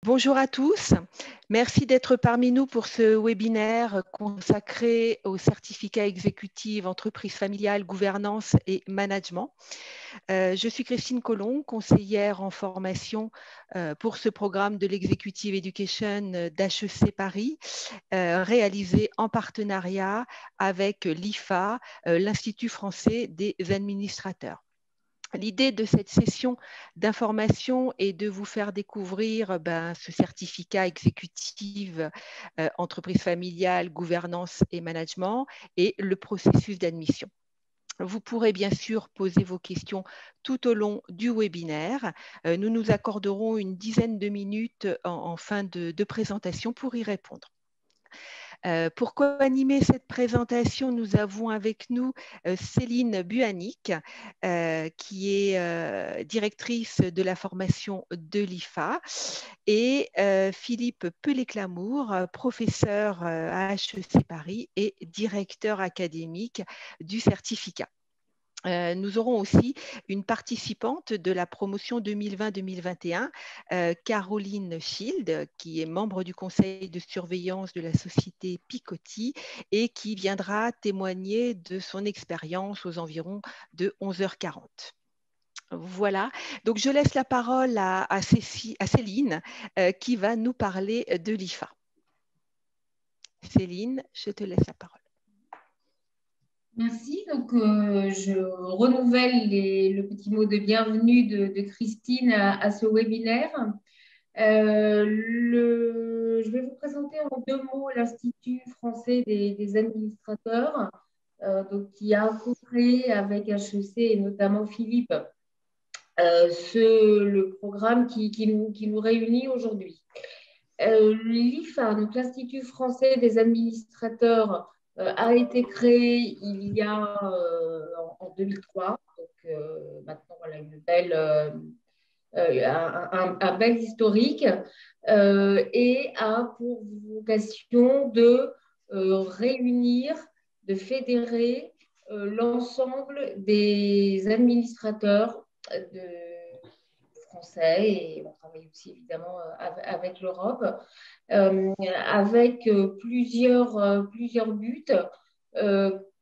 Bonjour à tous, merci d'être parmi nous pour ce webinaire consacré au certificat exécutif entreprise familiale, gouvernance et management. Je suis Christine Collomb, conseillère en formation pour ce programme de l'Executive Education d'HEC Paris, réalisé en partenariat avec l'IFA, l'Institut français des administrateurs. L'idée de cette session d'information est de vous faire découvrir ce certificat exécutif entreprise familiale, gouvernance et management et le processus d'admission. Vous pourrez bien sûr poser vos questions tout au long du webinaire. Nous nous accorderons une dizaine de minutes en fin de présentation pour y répondre. Pour co-animer cette présentation, nous avons avec nous Céline Buanic, qui est directrice de la formation de l'IFA, et Philippe Pelé-Clamour, professeur à HEC Paris et directeur académique du certificat. Nous aurons aussi une participante de la promotion 2020-2021, Caroline Schild, qui est membre du conseil de surveillance de la société Picotti et qui viendra témoigner de son expérience aux environs de 11h40. Voilà, donc je laisse la parole à Céline qui va nous parler de l'IFA. Céline, je te laisse la parole. Merci. Donc, je renouvelle le petit mot de bienvenue de Christine à ce webinaire. Je vais vous présenter en 2 mots l'Institut français des administrateurs, donc, qui a co-créé avec HEC et notamment Philippe le programme qui nous réunit aujourd'hui. L'IFA, donc l'Institut français des administrateurs, a été créé il y a en 2003. Donc maintenant, voilà un bel historique et a pour vocation de réunir, de fédérer l'ensemble des administrateurs français, et on travaille aussi évidemment avec l'Europe, avec plusieurs buts.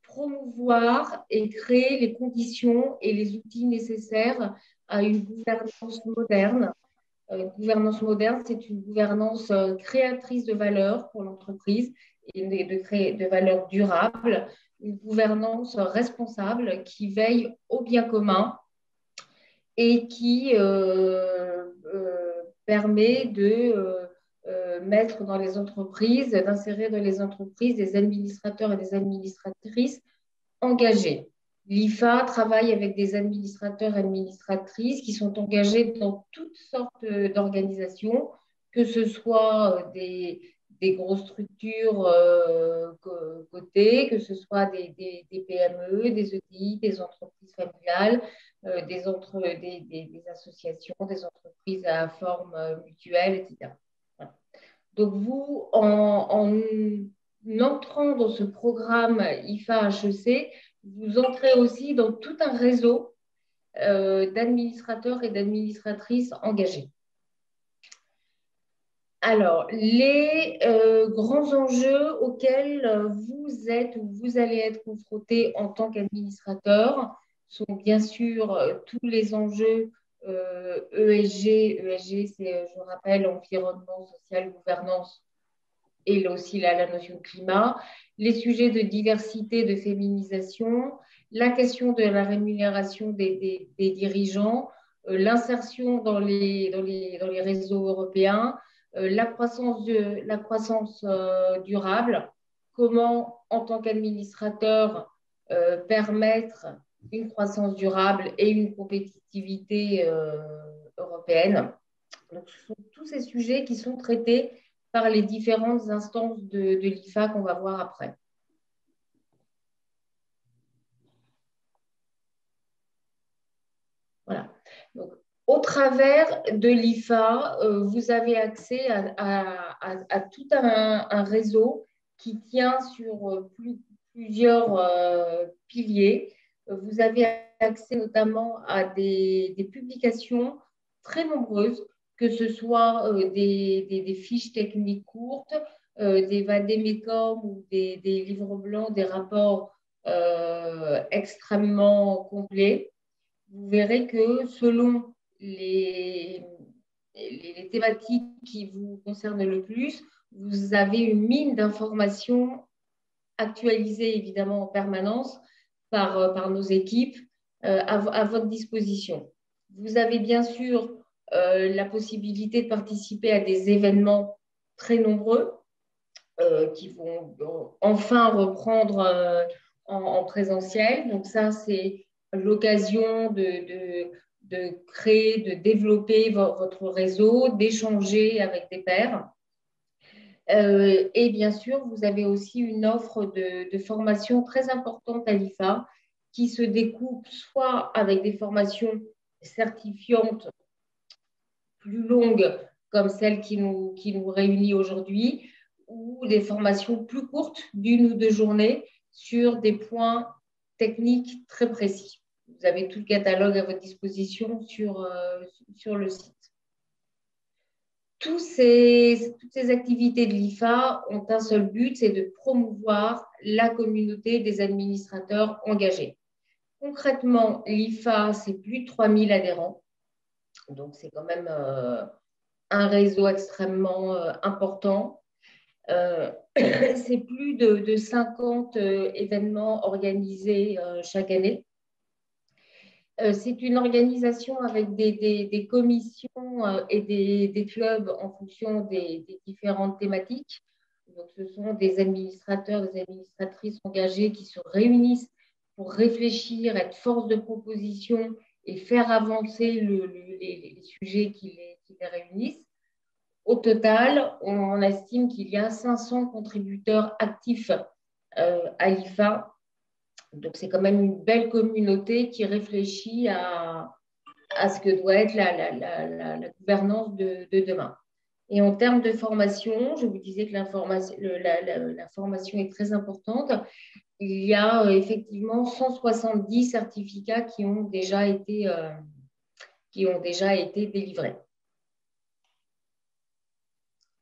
Promouvoir et créer les conditions et les outils nécessaires à une gouvernance moderne. Une gouvernance moderne, c'est une gouvernance créatrice de valeur pour l'entreprise et de valeurs durables, une gouvernance responsable qui veille au bien commun et qui permet de mettre dans les entreprises, d'insérer dans les entreprises des administrateurs et des administratrices engagés. L'IFA travaille avec des administrateurs et administratrices qui sont engagés dans toutes sortes d'organisations, que ce soit des grosses structures cotées, que ce soit des PME, des ETI, des entreprises familiales, des associations, des entreprises à forme mutuelle, etc. Voilà. Donc vous, en entrant dans ce programme IFA HEC, vous entrez aussi dans tout un réseau d'administrateurs et d'administratrices engagés. Alors, les grands enjeux auxquels vous allez être confrontés en tant qu'administrateur sont bien sûr tous les enjeux ESG. ESG, c'est, je rappelle, environnement, social, gouvernance, et là aussi la notion de climat, les sujets de diversité, de féminisation, la question de la rémunération des dirigeants, l'insertion dans les réseaux européens, la croissance durable, comment, en tant qu'administrateur, permettre une croissance durable et une compétitivité européenne. Donc, ce sont tous ces sujets qui sont traités par les différentes instances de l'IFA qu'on va voir après. Voilà. Donc, au travers de l'IFA, vous avez accès à tout un réseau qui tient sur plusieurs piliers. Vous avez accès notamment à des publications très nombreuses que ce soit des fiches techniques courtes, des vade-mecum ou des livres blancs, des rapports extrêmement complets. Vous verrez que selon les thématiques qui vous concernent le plus, vous avez une mine d'informations actualisées évidemment en permanence par nos équipes à votre disposition. Vous avez bien sûr la possibilité de participer à des événements très nombreux qui vont enfin reprendre en présentiel. Donc ça, c'est l'occasion de créer, de développer votre réseau, d'échanger avec des pairs. Et bien sûr, vous avez aussi une offre de formation très importante à l'IFA qui se découpe soit avec des formations certifiantes plus longues comme celle qui nous réunit aujourd'hui, ou des formations plus courtes d'une ou deux journées sur des points techniques très précis. Vous avez tout le catalogue à votre disposition sur le site. Toutes ces activités de l'IFA ont un seul but, c'est de promouvoir la communauté des administrateurs engagés. Concrètement, l'IFA, c'est plus de 3000 adhérents. Donc, c'est quand même un réseau extrêmement important. C'est plus de 50 événements organisés chaque année. C'est une organisation avec des commissions et des clubs en fonction des différentes thématiques. Donc, ce sont des administrateurs, des administratrices engagées qui se réunissent pour réfléchir, être force de proposition et faire avancer les sujets qui les réunissent. Au total, on estime qu'il y a 500 contributeurs actifs à l'IFA. Donc, c'est quand même une belle communauté qui réfléchit à ce que doit être la gouvernance de demain. Et en termes de formation, je vous disais que la formation est très importante. Il y a effectivement 170 certificats qui ont déjà été délivrés.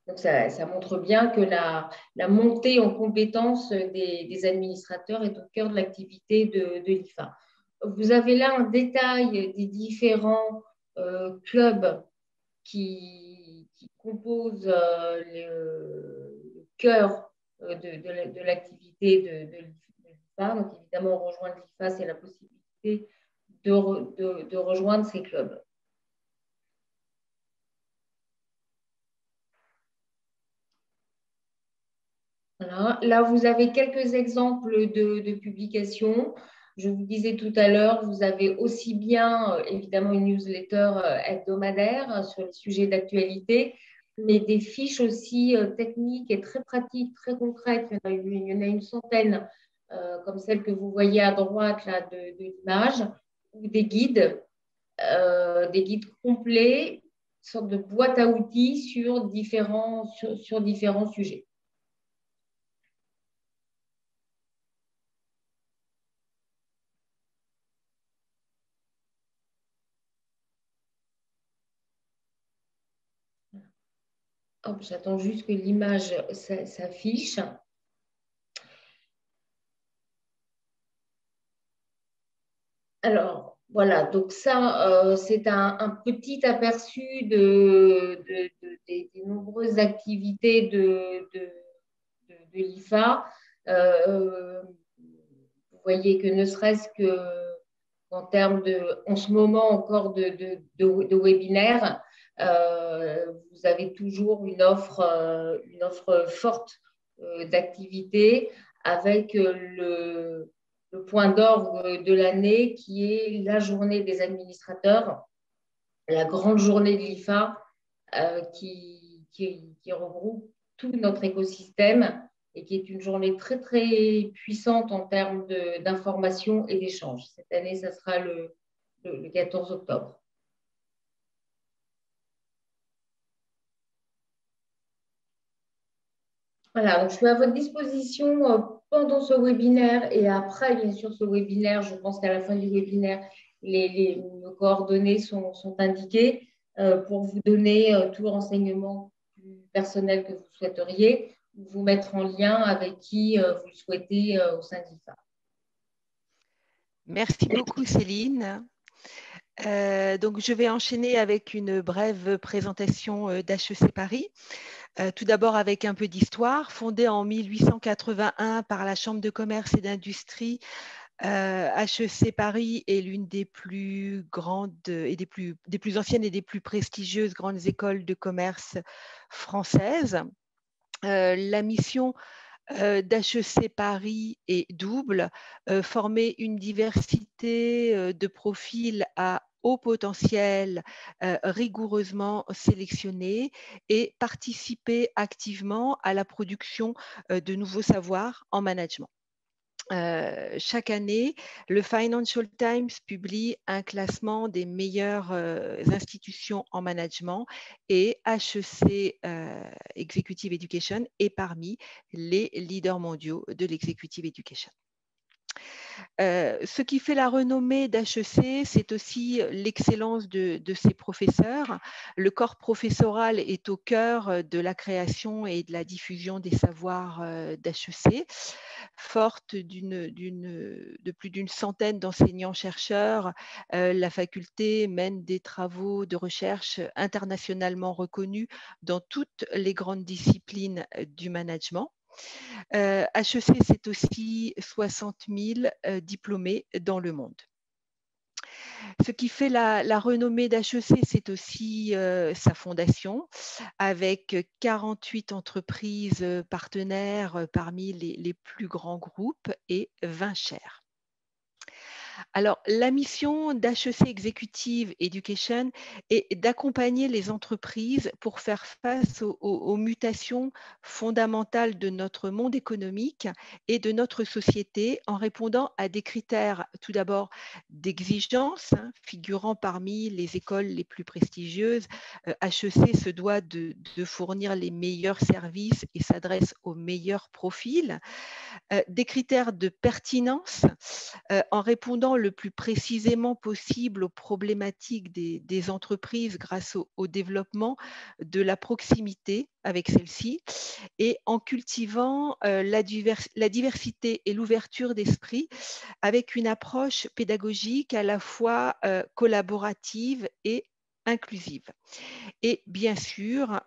Donc, ça montre bien que la montée en compétences des administrateurs est au cœur de l'activité de l'IFA. Vous avez là un détail des différents clubs qui composent le cœur de l'activité de l'IFA. Donc, évidemment, rejoindre l'IFA, c'est la possibilité de rejoindre ces clubs. Voilà. Là, vous avez quelques exemples de publications. Je vous disais tout à l'heure, vous avez aussi bien, évidemment, une newsletter hebdomadaire sur les sujets d'actualité, mais des fiches aussi techniques et très pratiques, très concrètes. Il y en a une centaine, comme celle que vous voyez à droite là, de l'image, ou des guides complets, une sorte de boîte à outils sur différents sujets. J'attends juste que l'image s'affiche. Alors, voilà, donc ça, c'est un petit aperçu des nombreuses activités de l'IFA. Vous voyez que ne serait-ce qu'en termes en ce moment encore de webinaires, vous avez toujours une offre forte d'activités avec le point d'orgue de l'année qui est la journée des administrateurs, la grande journée de l'IFA qui regroupe tout notre écosystème et qui est une journée très, très puissante en termes d'information et d'échange. Cette année, ça sera le 14 octobre. Voilà, donc je suis à votre disposition pendant ce webinaire et après, bien sûr, ce webinaire. Je pense qu'à la fin du webinaire, nos coordonnées sont indiquées. pour vous donner tout renseignement personnel que vous souhaiteriez ou vous mettre en lien avec qui vous le souhaitez au sein d'IFA. Merci beaucoup, Céline. Donc, je vais enchaîner avec une brève présentation d'HEC Paris. Tout d'abord avec un peu d'histoire. Fondée en 1881 par la Chambre de commerce et d'industrie, HEC Paris est l'une des plus grandes et des plus anciennes et des plus prestigieuses grandes écoles de commerce françaises. La mission d'HEC Paris est double, former une diversité de profils à haut potentiel rigoureusement sélectionnés et participer activement à la production de nouveaux savoirs en management. Chaque année, le Financial Times publie un classement des meilleures institutions en management et HEC Executive Education est parmi les leaders mondiaux de l'Executive Education. Ce qui fait la renommée d'HEC, c'est aussi l'excellence de ses professeurs. Le corps professoral est au cœur de la création et de la diffusion des savoirs d'HEC. Forte de plus d'une centaine d'enseignants-chercheurs, la faculté mène des travaux de recherche internationalement reconnus dans toutes les grandes disciplines du management. HEC, c'est aussi 60 000 diplômés dans le monde. Ce qui fait la renommée d'HEC, c'est aussi sa fondation, avec 48 entreprises partenaires parmi les plus grands groupes et 20 chaires. Alors, la mission d'HEC Executive Education est d'accompagner les entreprises pour faire face aux mutations fondamentales de notre monde économique et de notre société en répondant à des critères, tout d'abord, d'exigence, figurant parmi les écoles les plus prestigieuses. HEC se doit de fournir les meilleurs services et s'adresse aux meilleurs profils. Des critères de pertinence en répondant le plus précisément possible aux problématiques des entreprises grâce au développement de la proximité avec celles-ci et en cultivant la diversité et l'ouverture d'esprit avec une approche pédagogique à la fois collaborative et inclusive. Et bien sûr,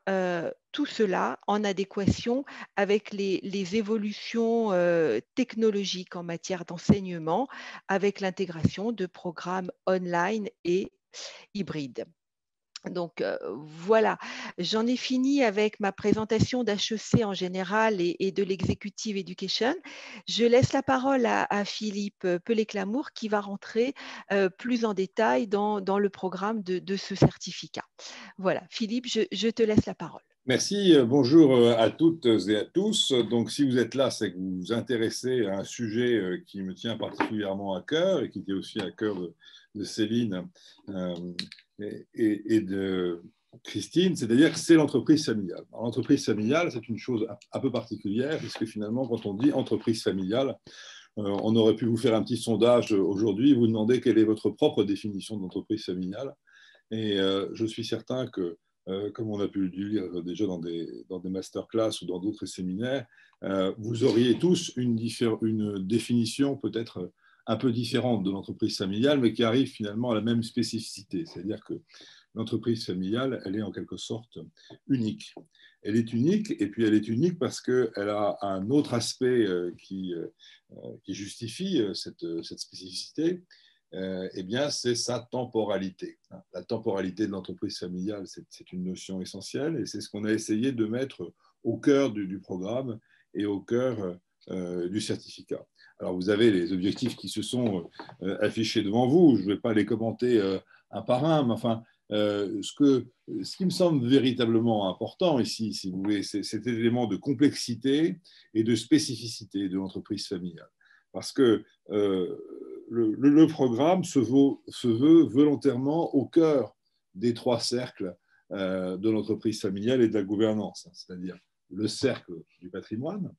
tout cela en adéquation avec les évolutions technologiques en matière d'enseignement, avec l'intégration de programmes online et hybrides. Donc voilà, j'en ai fini avec ma présentation d'HEC en général et de l'Executive Education. Je laisse la parole à Philippe Pellet-Clamour qui va rentrer plus en détail dans le programme de ce certificat. Voilà, Philippe, je te laisse la parole. Merci, bonjour à toutes et à tous. Donc, si vous êtes là, c'est que vous vous intéressez à un sujet qui me tient particulièrement à cœur et qui était aussi à cœur de Céline et de Christine, c'est-à-dire que c'est l'entreprise familiale. L'entreprise familiale, c'est une chose un peu particulière, puisque finalement, quand on dit entreprise familiale, on aurait pu vous faire un petit sondage aujourd'hui, vous demander quelle est votre propre définition d'entreprise familiale. Et je suis certain que comme on a pu le lire déjà dans des masterclass ou dans d'autres séminaires, vous auriez tous une définition peut-être un peu différente de l'entreprise familiale, mais qui arrive finalement à la même spécificité. C'est-à-dire que l'entreprise familiale, elle est en quelque sorte unique. Elle est unique, et puis elle est unique parce qu'elle a un autre aspect qui justifie cette spécificité, eh bien, c'est sa temporalité. La temporalité de l'entreprise familiale, c'est une notion essentielle et c'est ce qu'on a essayé de mettre au cœur du programme et au cœur du certificat. Alors, vous avez les objectifs qui se sont affichés devant vous. Je ne vais pas les commenter un par un, mais enfin, ce qui me semble véritablement important ici, si vous voulez, c'est cet élément de complexité et de spécificité de l'entreprise familiale. Parce que le programme se veut volontairement au cœur des trois cercles de l'entreprise familiale et de la gouvernance, c'est-à-dire le cercle du patrimoine,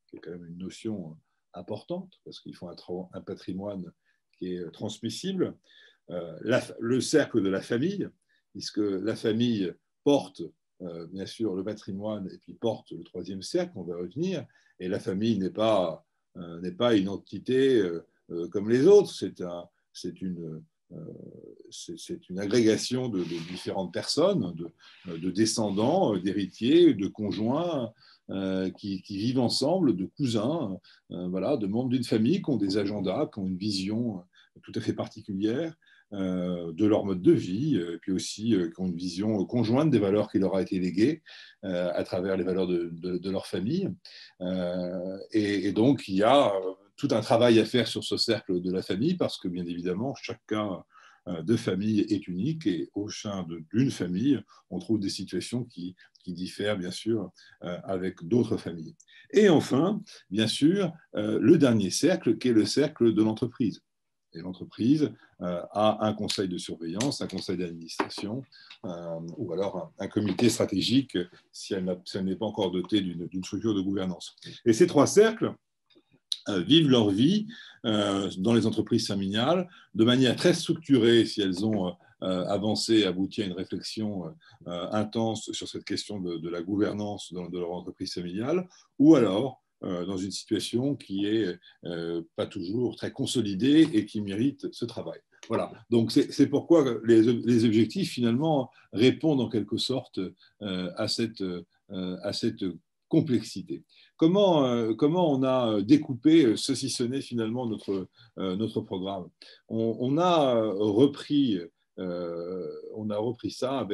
qui est quand même une notion importante, parce qu'il faut un patrimoine qui est transmissible, le cercle de la famille. puisque la famille porte, bien sûr, le patrimoine et puis porte le troisième cercle, on va revenir, et la famille n'est pas une entité comme les autres, c'est une agrégation de différentes personnes, de descendants, d'héritiers, de conjoints qui vivent ensemble, de cousins, voilà, de membres d'une famille qui ont des agendas, qui ont une vision tout à fait particulière de leur mode de vie, et puis aussi qui ont une vision conjointe des valeurs qui leur a été léguées à travers les valeurs de leur famille. Et donc, il y a tout un travail à faire sur ce cercle de la famille, parce que bien évidemment, chaque cas de famille est unique, et au sein d'une famille, on trouve des situations qui diffèrent bien sûr avec d'autres familles. Et enfin, bien sûr, le dernier cercle, qui est le cercle de l'entreprise. Et l'entreprise a un conseil de surveillance, un conseil d'administration, ou alors un comité stratégique si elle n'est pas encore dotée d'une structure de gouvernance. Et ces trois cercles vivent leur vie dans les entreprises familiales de manière très structurée si elles ont avancé, abouti à une réflexion intense sur cette question de la gouvernance de leur entreprise familiale, ou alors dans une situation qui est pas toujours très consolidée et qui mérite ce travail. Voilà, donc c'est pourquoi les objectifs finalement répondent en quelque sorte à cette complexité. Comment on a découpé, saucissonné finalement notre programme? On a repris ça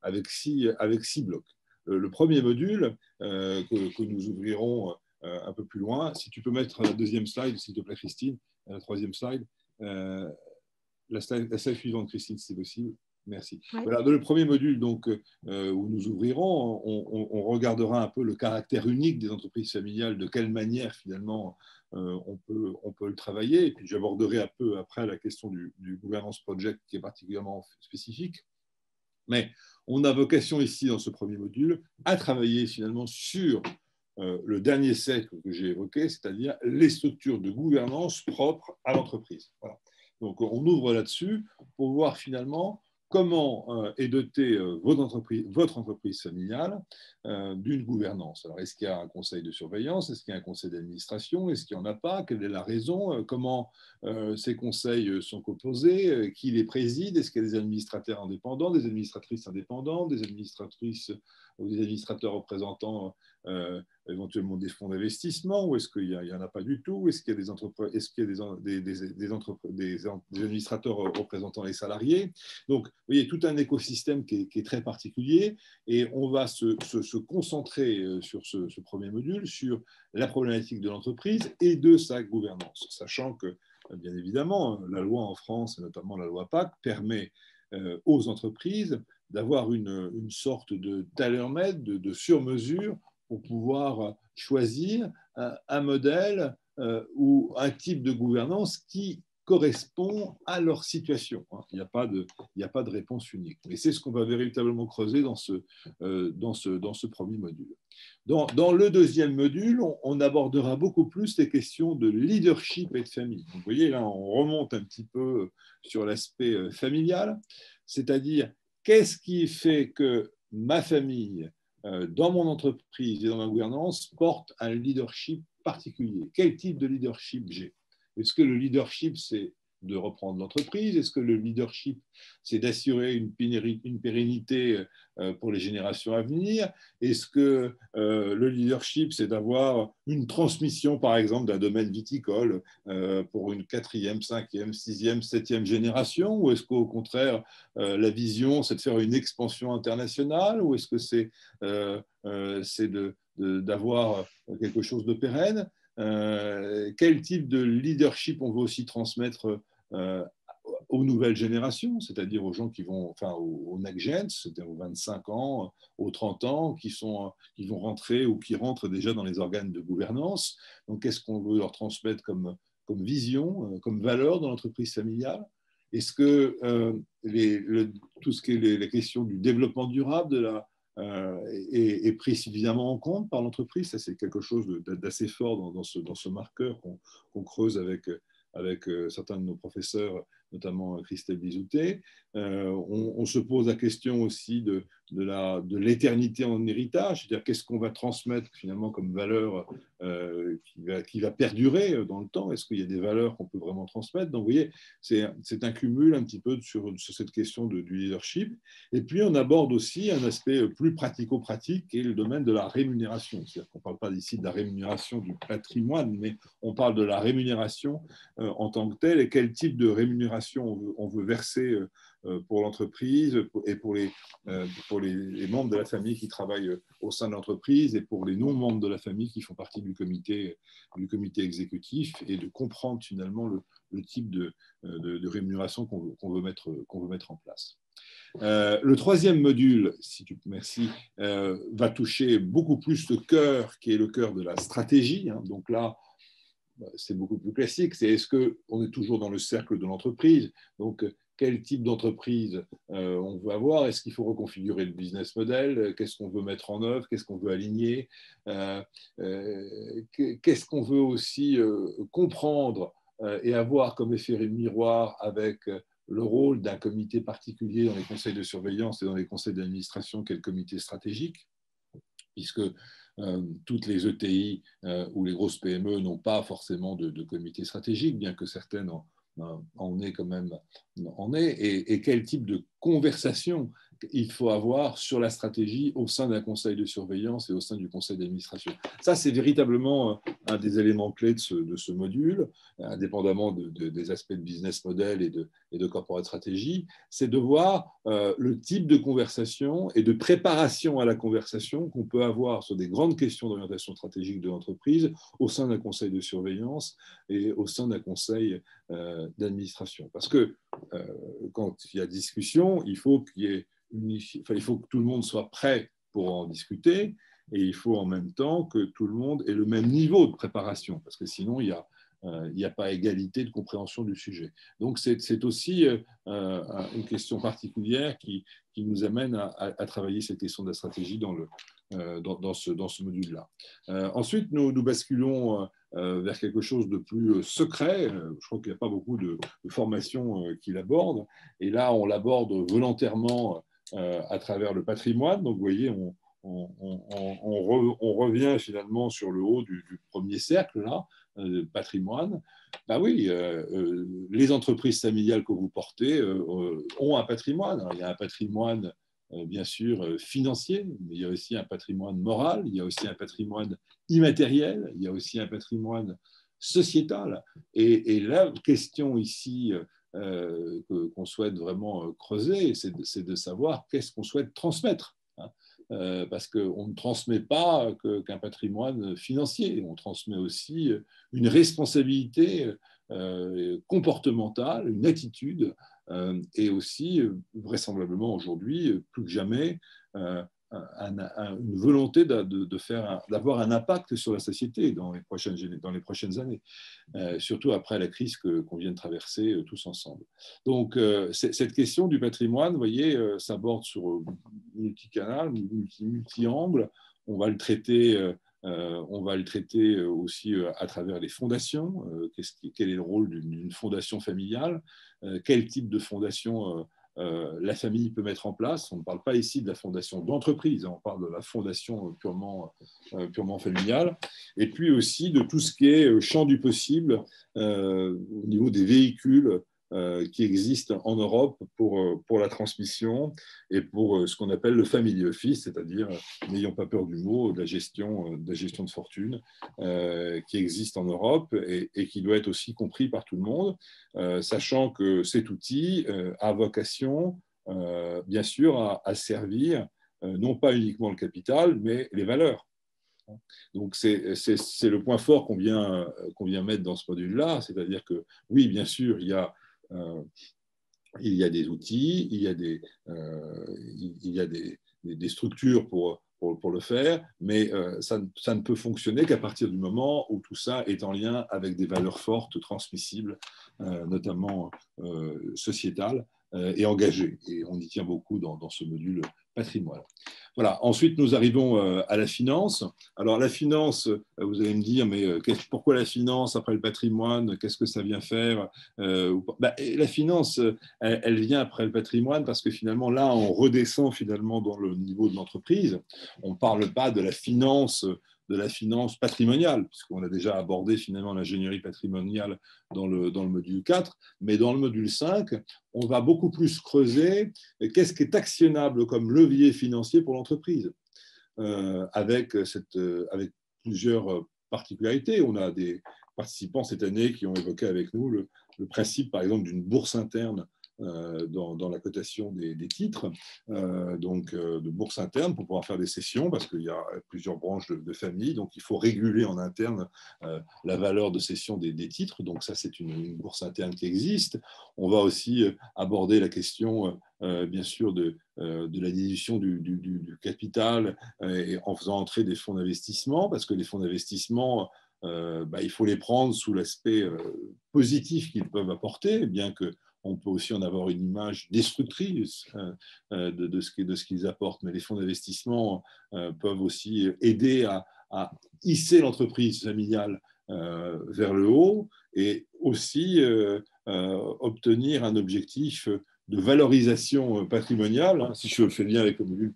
avec six blocs. Le premier module que nous ouvrirons un peu plus loin, si tu peux mettre la deuxième slide, s'il te plaît, Christine, la troisième slide, la slide suivante, Christine, si c'est possible. Merci. Ouais. Voilà, dans le premier module donc, où nous ouvrirons, on regardera un peu le caractère unique des entreprises familiales, de quelle manière finalement on peut le travailler. Et puis j'aborderai un peu après la question du Governance Project qui est particulièrement spécifique. Mais on a vocation ici, dans ce premier module, à travailler finalement sur le dernier cercle que j'ai évoqué, c'est-à-dire les structures de gouvernance propres à l'entreprise. Voilà. Donc on ouvre là-dessus pour voir finalement comment est dotée votre entreprise familiale d'une gouvernance. Alors, est-ce qu'il y a un conseil de surveillance? Est-ce qu'il y a un conseil d'administration? Est-ce qu'il n'y en a pas? Quelle est la raison? Comment ces conseils sont composés? Qui les préside? Est-ce qu'il y a des administrateurs indépendants, des administratrices indépendantes, des administratrices ou des administrateurs représentants éventuellement des fonds d'investissement, ou est-ce qu'il n'y en a pas du tout? Est-ce qu'il y a des administrateurs représentant les salariés? Donc, vous voyez, tout un écosystème qui est très particulier, et on va se concentrer sur ce premier module, sur la problématique de l'entreprise et de sa gouvernance, sachant que, bien évidemment, la loi en France, et notamment la loi PAC, permet aux entreprises d'avoir une sorte de tailor-made, de sur-mesure, pour pouvoir choisir un modèle ou un type de gouvernance qui correspond à leur situation. Il n'y a pas de réponse unique. Mais c'est ce qu'on va véritablement creuser dans ce premier module. Dans le deuxième module, on abordera beaucoup plus les questions de leadership et de famille. Donc, vous voyez, là, on remonte un petit peu sur l'aspect familial, c'est-à-dire qu'est-ce qui fait que ma famille, dans mon entreprise et dans ma gouvernance, porte un leadership particulier? Quel type de leadership j'ai? Est-ce que le leadership, c'est de reprendre l'entreprise? Est-ce que le leadership, c'est d'assurer une pérennité pour les générations à venir? Est-ce que le leadership, c'est d'avoir une transmission, par exemple, d'un domaine viticole pour une 4e, 5e, 6e, 7e génération? Ou est-ce qu'au contraire, la vision, c'est de faire une expansion internationale? Ou est-ce que c'est d'avoir quelque chose de pérenne? Quel type de leadership on veut aussi transmettre aux nouvelles générations, c'est-à-dire aux gens qui vont, enfin aux next gens, c'est-à-dire aux 25 ans, aux 30 ans, qui vont rentrer ou qui rentrent déjà dans les organes de gouvernance. Donc, qu'est-ce qu'on veut leur transmettre comme vision, comme valeur dans l'entreprise familiale? Est-ce que tout ce qui est les questions du développement durable est pris suffisamment en compte par l'entreprise? Ça, c'est quelque chose d'assez fort dans ce marqueur qu'on creuse avec certains de nos professeurs notamment Christelle Bizouté. On se pose la question aussi de l'éternité en héritage, c'est-à-dire qu'est-ce qu'on va transmettre finalement comme valeur qui va perdurer dans le temps. Est-ce qu'il y a des valeurs qu'on peut vraiment transmettre? Donc, vous voyez, c'est un cumul un petit peu sur cette question du leadership. Et puis, on aborde aussi un aspect plus pratico-pratique qui est le domaine de la rémunération. C'est-à-dire qu'on ne parle pas ici de la rémunération du patrimoine, mais on parle de la rémunération en tant que telle et quel type de rémunération on veut verser pour l'entreprise et pour les membres de la famille qui travaillent au sein de l'entreprise et pour les non-membres de la famille qui font partie du comité exécutif, et de comprendre finalement le type de rémunération qu'on veut mettre en place. Le troisième module, merci, va toucher beaucoup plus le cœur, qui est le cœur de la stratégie. Donc là, c'est beaucoup plus classique. C'est est-ce qu'on est toujours dans le cercle de l'entreprise? Donc, quel type d'entreprise on veut avoir? Est-ce qu'il faut reconfigurer le business model? Qu'est-ce qu'on veut mettre en œuvre? Qu'est-ce qu'on veut aligner? Qu'est-ce qu'on veut aussi comprendre et avoir comme effet miroir avec le rôle d'un comité particulier dans les conseils de surveillance et dans les conseils d'administration qu'est le comité stratégique, puisque toutes les ETI ou les grosses PME n'ont pas forcément de comité stratégique, bien que certaines en aient quand même. Et quel type de conversation il faut avoir sur la stratégie au sein d'un conseil de surveillance et au sein du conseil d'administration. Ça, c'est véritablement un des éléments clés de ce module, indépendamment des aspects de business model et de corporate stratégie, c'est de voir le type de conversation et de préparation à la conversation qu'on peut avoir sur des grandes questions d'orientation stratégique de l'entreprise au sein d'un conseil de surveillance et au sein d'un conseil d'administration. Parce que quand il y a discussion, il faut que tout le monde soit prêt pour en discuter, et il faut en même temps que tout le monde ait le même niveau de préparation, parce que sinon il n'y a pas égalité de compréhension du sujet. Donc c'est aussi une question particulière qui nous amène à travailler cette question de la stratégie dans ce module-là. Ensuite, nous basculons vers quelque chose de plus secret. Je crois qu'il n'y a pas beaucoup de formations qui l'abordent. Et là, on l'aborde volontairement à travers le patrimoine. Donc, vous voyez, on revient finalement sur le haut du premier cercle, là, patrimoine. Ben oui, les entreprises familiales que vous portez ont un patrimoine. Alors, il y a un patrimoine bien sûr financier, mais il y a aussi un patrimoine moral, il y a aussi un patrimoine immatériel, il y a aussi un patrimoine sociétal. Et la question ici qu'on souhaite vraiment creuser, c'est de savoir qu'est-ce qu'on souhaite transmettre. Parce qu'on ne transmet pas qu'un patrimoine financier, on transmet aussi une responsabilité comportementale, une attitude, et aussi, vraisemblablement aujourd'hui, plus que jamais, une volonté d'avoir un impact sur la société dans les prochaines années, surtout après la crise qu'on vient de traverser tous ensemble. Donc, cette question du patrimoine, vous voyez, s'aborde sur multicanal, multi-angle. On va le traiter aussi à travers les fondations. Quel est le rôle d'une fondation familiale? Quel type de fondation la famille peut mettre en place? On ne parle pas ici de la fondation d'entreprise, on parle de la fondation purement familiale. Et puis aussi de tout ce qui est champ du possible au niveau des véhicules qui existent en Europe pour la transmission et pour ce qu'on appelle le family office, c'est-à-dire, n'ayons pas peur du mot, de la gestion de fortune qui existe en Europe et qui doit être aussi compris par tout le monde, sachant que cet outil a vocation, bien sûr, à servir non pas uniquement le capital, mais les valeurs. Donc, c'est le point fort qu'on vient mettre dans ce module-là, c'est-à-dire que, oui, bien sûr, il y a des outils, il y a des structures pour le faire, mais ça ne peut fonctionner qu'à partir du moment où tout ça est en lien avec des valeurs fortes, transmissibles, notamment sociétales, et engagé. Et on y tient beaucoup dans ce module patrimoine. Voilà. Ensuite, nous arrivons à la finance. Alors, la finance, vous allez me dire, mais pourquoi la finance après le patrimoine? Qu'est-ce que ça vient faire? La finance, elle vient après le patrimoine parce que finalement, là, on redescend finalement dans le niveau de l'entreprise. On ne parle pas de la finance patrimoniale, puisqu'on a déjà abordé finalement l'ingénierie patrimoniale dans le module 4, mais dans le module 5, on va beaucoup plus creuser qu'est-ce qui est actionnable comme levier financier pour l'entreprise, avec plusieurs particularités. On a des participants cette année qui ont évoqué avec nous le principe, par exemple, d'une bourse interne dans la cotation des titres, de bourse interne pour pouvoir faire des cessions, parce qu'il y a plusieurs branches de famille, donc il faut réguler en interne la valeur de cession des titres. Donc ça, c'est une bourse interne qui existe. On va aussi aborder la question, bien sûr, de la dilution du capital en faisant entrer des fonds d'investissement, parce que les fonds d'investissement, il faut les prendre sous l'aspect positif qu'ils peuvent apporter, bien que on peut aussi en avoir une image destructrice de ce qu'ils apportent. Mais les fonds d'investissement peuvent aussi aider à hisser l'entreprise familiale vers le haut et aussi obtenir un objectif de valorisation patrimoniale, si je le fais bien avec le module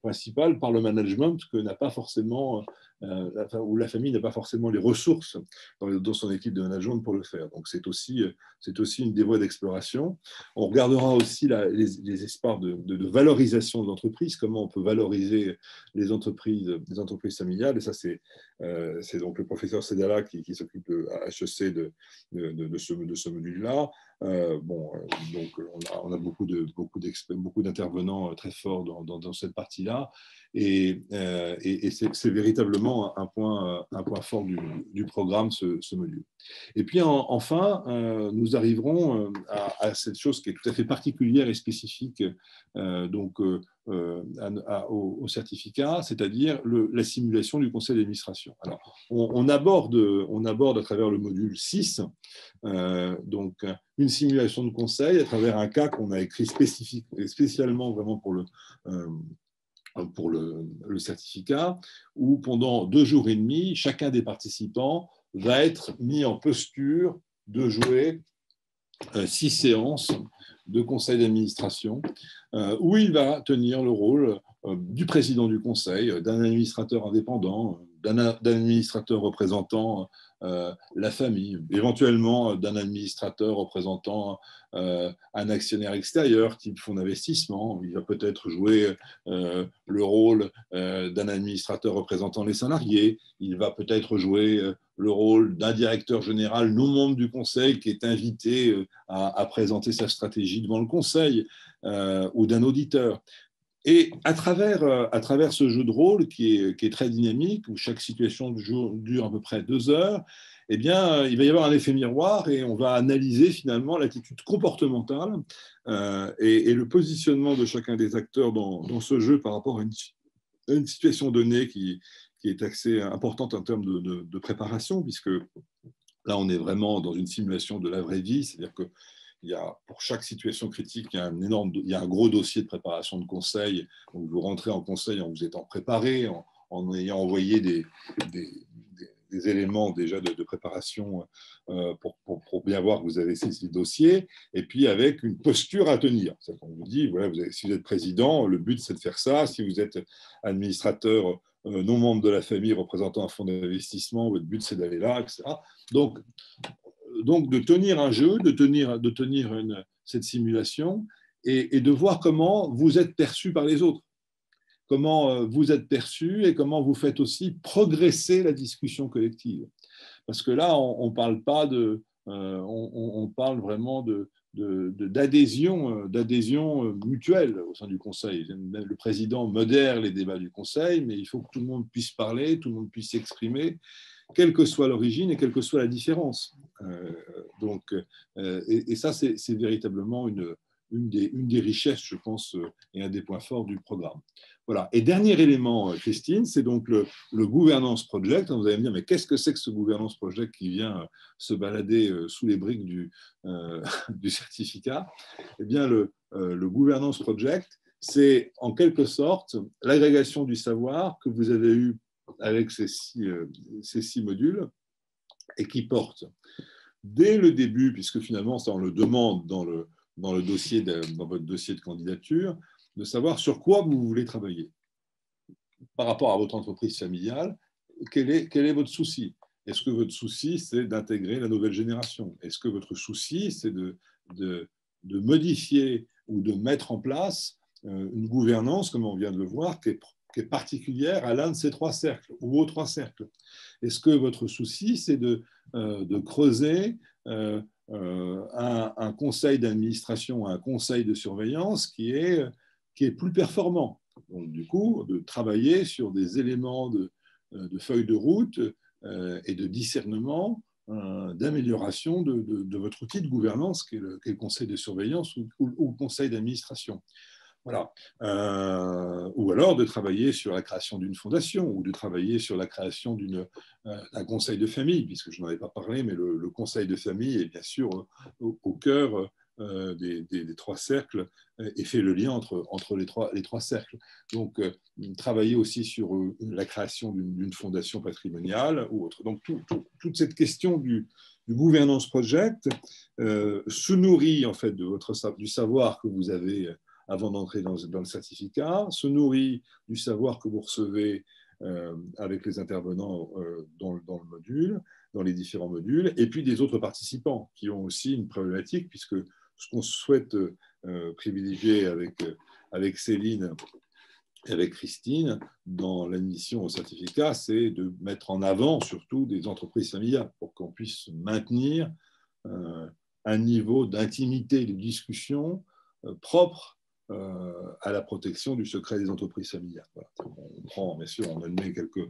principal, par le management que n'a pas forcément, où la famille n'a pas forcément les ressources dans son équipe de management pour le faire. Donc c'est aussi une des voies d'exploration. On regardera aussi les espoirs de valorisation de l'entreprise, comment on peut valoriser les entreprises familiales. Et ça, c'est donc le professeur Sedala qui s'occupe à HEC de ce module-là. Donc on a beaucoup d'intervenants très forts dans cette partie-là, et c'est véritablement un point fort du programme, ce module. Et puis enfin, nous arriverons à cette chose qui est tout à fait particulière et spécifique au certificat, c'est-à-dire la simulation du conseil d'administration. Alors, on aborde à travers le module 6 une simulation de conseil à travers un cas qu'on a écrit spécialement vraiment pour le certificat, où pendant 2 jours et demi, chacun des participants va être mis en posture de jouer 6 séances de conseil d'administration, où il va tenir le rôle du président du conseil, d'un administrateur indépendant, d'un administrateur représentant la famille, éventuellement d'un administrateur représentant un actionnaire extérieur, type fonds d'investissement. Il va peut-être jouer le rôle d'un administrateur représentant les salariés. Il va peut-être jouer le rôle d'un directeur général non membre du conseil qui est invité à présenter sa stratégie devant le conseil, ou d'un auditeur. Et à travers ce jeu de rôle qui est très dynamique, où chaque situation dure à peu près 2 heures, eh bien, il va y avoir un effet miroir et on va analyser finalement l'attitude comportementale et le positionnement de chacun des acteurs dans ce jeu par rapport à une situation donnée qui est assez importante en termes de préparation, puisque là, on est vraiment dans une simulation de la vraie vie, c'est-à-dire que pour chaque situation critique, il y a un gros dossier de préparation de conseil. Donc, vous rentrez en conseil en vous étant préparé, en ayant envoyé des éléments déjà de préparation pour bien voir que vous avez saisi le dossier, et puis avec une posture à tenir. C'est-à-dire qu'on vous dit, voilà, si vous êtes président, le but c'est de faire ça. Si vous êtes administrateur non membre de la famille représentant un fonds d'investissement, votre but c'est d'aller là, etc. Donc de tenir un jeu, de tenir cette simulation et de voir comment vous êtes perçu par les autres, comment vous êtes perçu et comment vous faites aussi progresser la discussion collective. Parce que là, on parle pas on parle vraiment d'adhésion mutuelle au sein du conseil. Le président modère les débats du conseil, mais il faut que tout le monde puisse parler, tout le monde puisse s'exprimer, quelle que soit l'origine et quelle que soit la différence. Et ça, c'est véritablement une des richesses, je pense, et un des points forts du programme. Voilà. Et dernier élément, Christine, c'est donc le Governance Project. Vous allez me dire, mais qu'est-ce que c'est que ce Governance Project qui vient se balader sous les briques du certificat? Eh bien, le Governance Project, c'est en quelque sorte l'agrégation du savoir que vous avez eu avec ces six modules et qui porte dès le début, puisque finalement ça on le demande dans votre dossier de candidature, de savoir sur quoi vous voulez travailler par rapport à votre entreprise familiale. Quel est votre souci? Est-ce que votre souci, c'est d'intégrer la nouvelle génération? Est-ce que votre souci, c'est de modifier ou de mettre en place une gouvernance, comme on vient de le voir, qui est particulière à l'un de ces trois cercles ou aux trois cercles? Est-ce que votre souci, c'est de creuser un conseil d'administration, un conseil de surveillance qui est plus performant? Donc, du coup, de travailler sur des éléments de feuille de route et de discernement, d'amélioration de votre outil de gouvernance, qui est le conseil de surveillance ou le conseil d'administration. Voilà. Ou alors de travailler sur la création d'une fondation ou de travailler sur la création d'un conseil de famille, puisque je n'en ai pas parlé, mais le conseil de famille est bien sûr au cœur des trois cercles et fait le lien entre les trois cercles. Donc, travailler aussi sur la création d'une fondation patrimoniale ou autre. Donc, toute cette question du Governance Project se nourrit en fait du savoir que vous avez avant d'entrer dans le certificat, se nourrit du savoir que vous recevez avec les intervenants dans le module, dans les différents modules, et puis des autres participants qui ont aussi une problématique, puisque ce qu'on souhaite privilégier avec Céline et avec Christine dans l'admission au certificat, c'est de mettre en avant surtout des entreprises familiales pour qu'on puisse maintenir un niveau d'intimité et de discussion propre à la protection du secret des entreprises familiales. Voilà. On prend, bien sûr, on admet quelques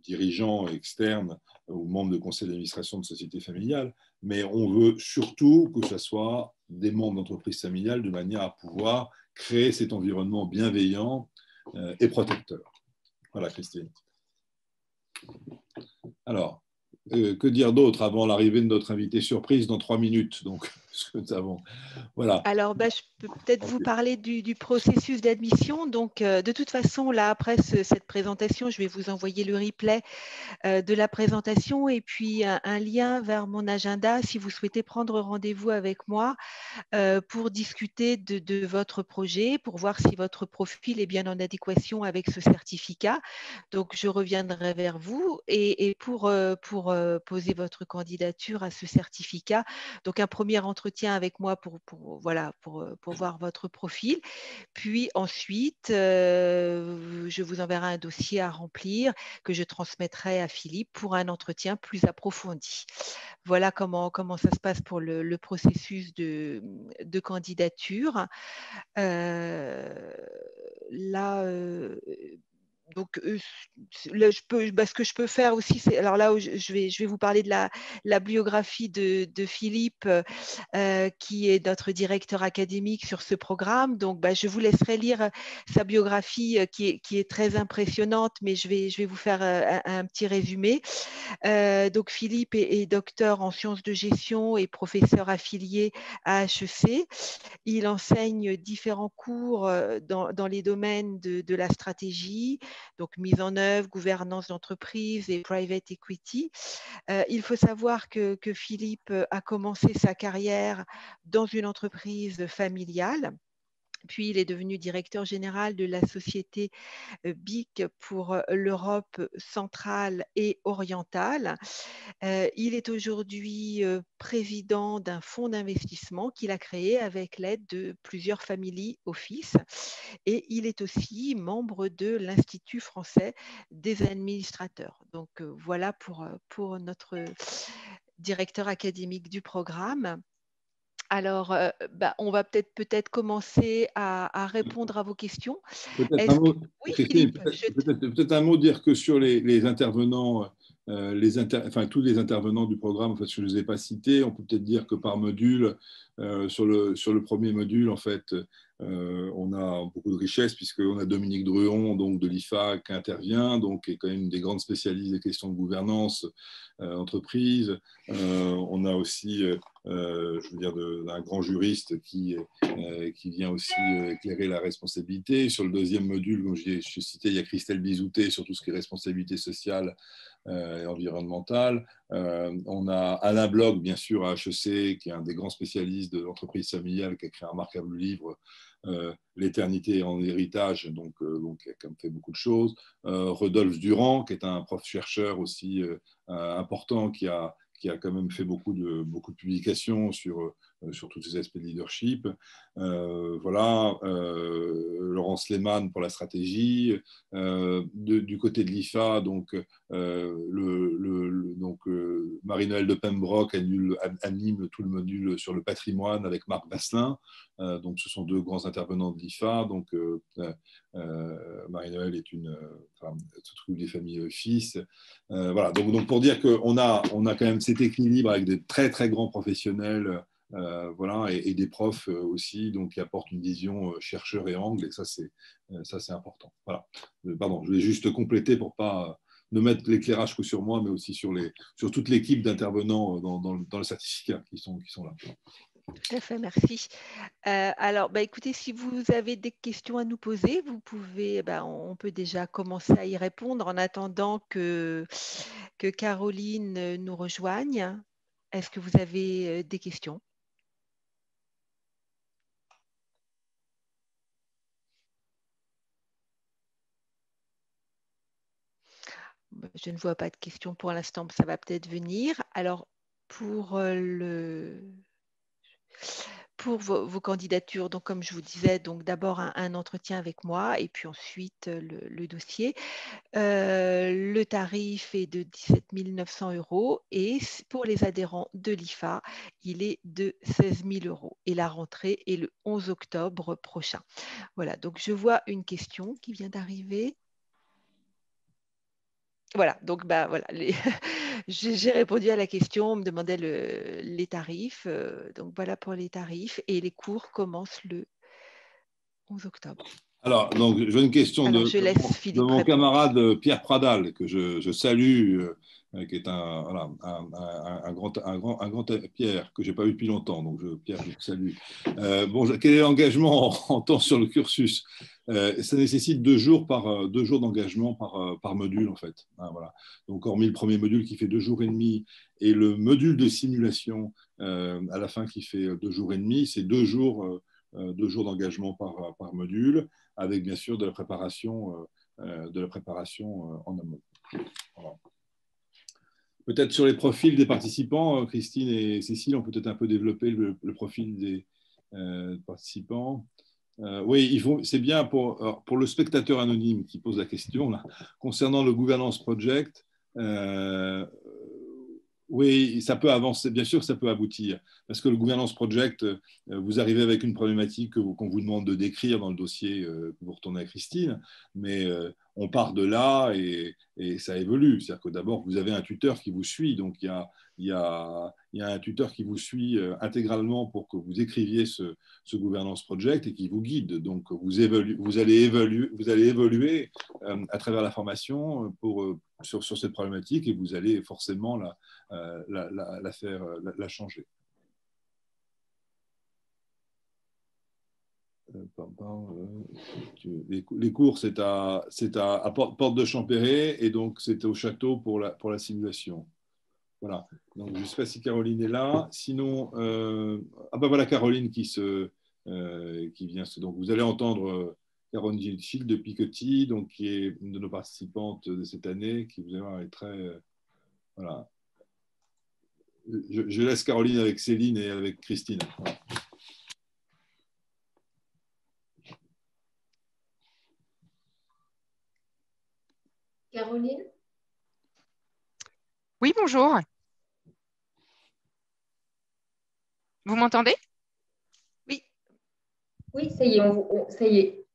dirigeants externes ou membres de conseil d'administration de sociétés familiales, mais on veut surtout que ce soit des membres d'entreprises familiales de manière à pouvoir créer cet environnement bienveillant et protecteur. Voilà, Christine. Alors, que dire d'autre avant l'arrivée de notre invité surprise dans 3 minutes? Donc, ce que nous avons. Voilà. Alors, je peux peut-être vous parler du processus d'admission. Donc, de toute façon, là, après cette présentation, je vais vous envoyer le replay de la présentation et puis un lien vers mon agenda si vous souhaitez prendre rendez-vous avec moi pour discuter de votre projet, pour voir si votre profil est bien en adéquation avec ce certificat. Donc, je reviendrai vers vous et pour poser votre candidature à ce certificat. Donc, un premier entretien avec moi pour voir votre profil. Puis ensuite, je vous enverrai un dossier à remplir que je transmettrai à Philippe pour un entretien plus approfondi. Voilà comment ça se passe pour le processus de candidature. Donc, là, ce que je peux faire aussi, c'est, alors là, je vais vous parler de la biographie de Philippe, qui est notre directeur académique sur ce programme. Donc, je vous laisserai lire sa biographie qui est très impressionnante, mais je vais vous faire un petit résumé. Donc, Philippe est docteur en sciences de gestion et professeur affilié à HEC. Il enseigne différents cours dans les domaines de la stratégie, donc mise en œuvre, gouvernance d'entreprise et private equity. Il faut savoir que Philippe a commencé sa carrière dans une entreprise familiale. Puis, il est devenu directeur général de la société BIC pour l'Europe centrale et orientale. Il est aujourd'hui président d'un fonds d'investissement qu'il a créé avec l'aide de plusieurs family office. Et il est aussi membre de l'Institut français des administrateurs. Donc, voilà pour notre directeur académique du programme. Alors, on va peut-être commencer à répondre à vos questions. Peut-être un mot, Oui, Christine, Philippe, peut-être un mot dire que sur les intervenants tous les intervenants du programme, en fait, je ne les ai pas cités. On peut peut-être dire que par module, sur le premier module, en fait, on a beaucoup de richesses puisqu'on a Dominique Druon, donc de l'IFA, qui intervient, donc qui est quand même une des grandes spécialistes des questions de gouvernance entreprise. On a aussi, je veux dire, un grand juriste qui vient aussi éclairer la responsabilité. Sur le deuxième module, comme je citais, il y a Christelle Bizouté sur tout ce qui est responsabilité sociale et environnementale. On a Alain Bloch, bien sûr, à HEC, qui est un des grands spécialistes de l'entreprise familiale, qui a écrit un remarquable livre, L'éternité en héritage, donc qui a quand même fait beaucoup de choses. Rodolphe Durand, qui est un prof-chercheur aussi important, qui a quand même fait beaucoup de publications sur tous ces aspects de leadership. Voilà, Laurence Lehmann pour la stratégie. Du côté de l'IFA, donc, Marie-Noëlle de Pembroke anime tout le module sur le patrimoine avec Marc Vasselin. Donc, ce sont deux grands intervenants de l'IFA. Donc, Marie-Noëlle est se trouve des familles fils. Voilà, donc pour dire qu'on a quand même cet équilibre avec des très très grands professionnels, voilà, et des profs aussi, donc qui apportent une vision chercheur et angle, et ça c'est important. Voilà. Pardon, je vais juste compléter pour pas ne mettre l'éclairage que sur moi, mais aussi sur toute l'équipe d'intervenants dans le certificat qui sont là. Tout à fait, merci. Alors, écoutez, si vous avez des questions à nous poser, vous pouvez, on peut déjà commencer à y répondre en attendant que Caroline nous rejoigne. Est-ce que vous avez des questions? Je ne vois pas de questions pour l'instant, ça va peut-être venir. Alors, pour vos candidatures, donc comme je vous disais, donc d'abord un entretien avec moi et puis ensuite le dossier. Le tarif est de 17 900 € et pour les adhérents de l'IFA, il est de 16 000 € et la rentrée est le 11 octobre prochain. Voilà, donc je vois une question qui vient d'arriver. Voilà, donc voilà, j'ai répondu à la question, on me demandait les tarifs, donc voilà pour les tarifs et les cours commencent le 11 octobre. Alors, donc, j'ai une question de mon camarade Pierre Pradal, que je salue, qui est un grand Pierre, que je n'ai pas eu depuis longtemps. Donc, Pierre, je te salue. Quel est l'engagement en temps sur le cursus? Ça nécessite 2 jours d'engagement par module, en fait. Voilà. Donc, hormis le premier module qui fait 2 jours et demi, et le module de simulation à la fin qui fait 2 jours et demi, c'est 2 jours d'engagement par module, avec bien sûr de la préparation en amont. Voilà. Peut-être sur les profils des participants, Christine et Cécile, on peut peut-être un peu développer le profil des participants. Oui, c'est bien pour le spectateur anonyme qui pose la question là, concernant le Governance Project. Oui, ça peut avancer, bien sûr que ça peut aboutir, parce que le Governance Project, vous arrivez avec une problématique qu'on vous demande de décrire dans le dossier que vous retournez à Christine, mais on part de là et ça évolue. C'est-à-dire que d'abord, vous avez un tuteur qui vous suit, donc il y a un tuteur qui vous suit intégralement pour que vous écriviez ce Governance Project et qui vous guide. Donc, vous allez évoluer à travers la formation sur cette problématique et vous allez forcément la changer. Les cours, c'est à Porte de Champéret et donc c'est au château pour la simulation. Voilà. Donc, je ne sais pas si Caroline est là. Sinon, voilà Caroline qui vient. Donc, vous allez entendre Caroline Gilfield de Picoty, donc, qui est une de nos participantes de cette année, qui vous allez voir est très... voilà. Je laisse Caroline avec Céline et avec Christine. Voilà. Caroline? Oui, bonjour. Vous m'entendez? Oui. Oui, ça y est, ça y est.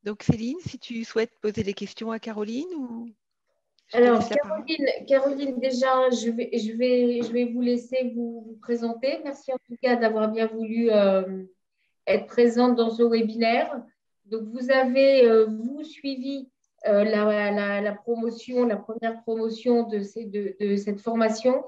Donc Céline, si tu souhaites poser des questions à Caroline ou... Je te Alors, laisse la parole. Caroline, déjà, je vais vous laisser vous présenter. Merci en tout cas d'avoir bien voulu être présente dans ce webinaire. Donc, vous avez, vous, suivi la promotion, la première promotion de cette formation.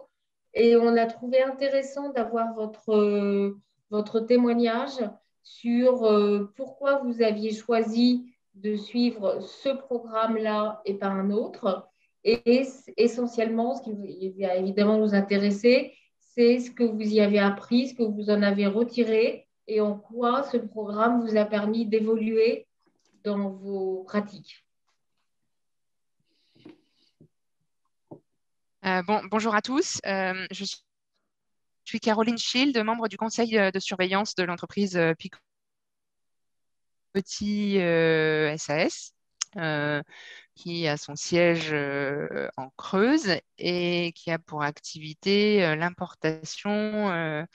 Et on a trouvé intéressant d'avoir votre témoignage sur pourquoi vous aviez choisi de suivre ce programme-là et pas un autre. Et essentiellement, ce qui va évidemment nous intéresser, c'est ce que vous y avez appris, ce que vous en avez retiré et en quoi ce programme vous a permis d'évoluer dans vos pratiques. Bonjour à tous. Je suis Caroline Schild, membre du conseil de surveillance de l'entreprise Picotti SAS, qui a son siège en Creuse et qui a pour activité l'importation,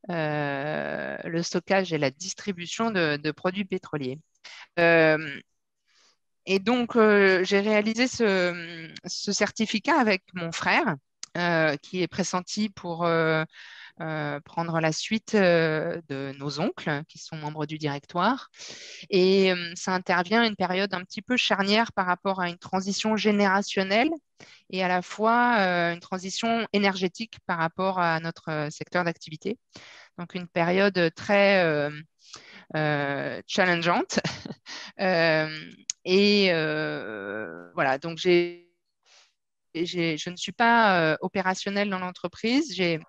le stockage et la distribution de produits pétroliers. Et donc, j'ai réalisé ce certificat avec mon frère, qui est pressenti pour prendre la suite de nos oncles, qui sont membres du directoire. Et ça intervient à une période un petit peu charnière par rapport à une transition générationnelle et à la fois une transition énergétique par rapport à notre secteur d'activité. Donc, une période très challengeante. Voilà, donc je ne suis pas opérationnelle dans l'entreprise. J'ai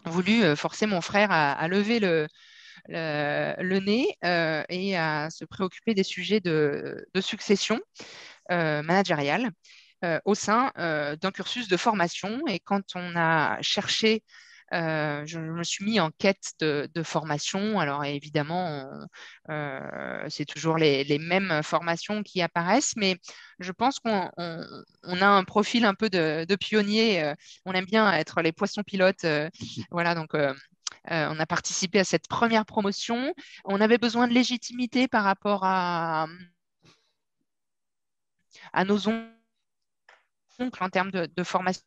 voulu forcer mon frère à lever le nez et à se préoccuper des sujets de succession managériale au sein d'un cursus de formation. Et quand on a cherché, je me suis mis en quête de formation. Alors évidemment, c'est toujours les mêmes formations qui apparaissent, mais je pense qu'on a un profil un peu de pionnier. On aime bien être les poissons pilotes. Voilà, donc on a participé à cette première promotion. On avait besoin de légitimité par rapport à nos oncles en termes de formation.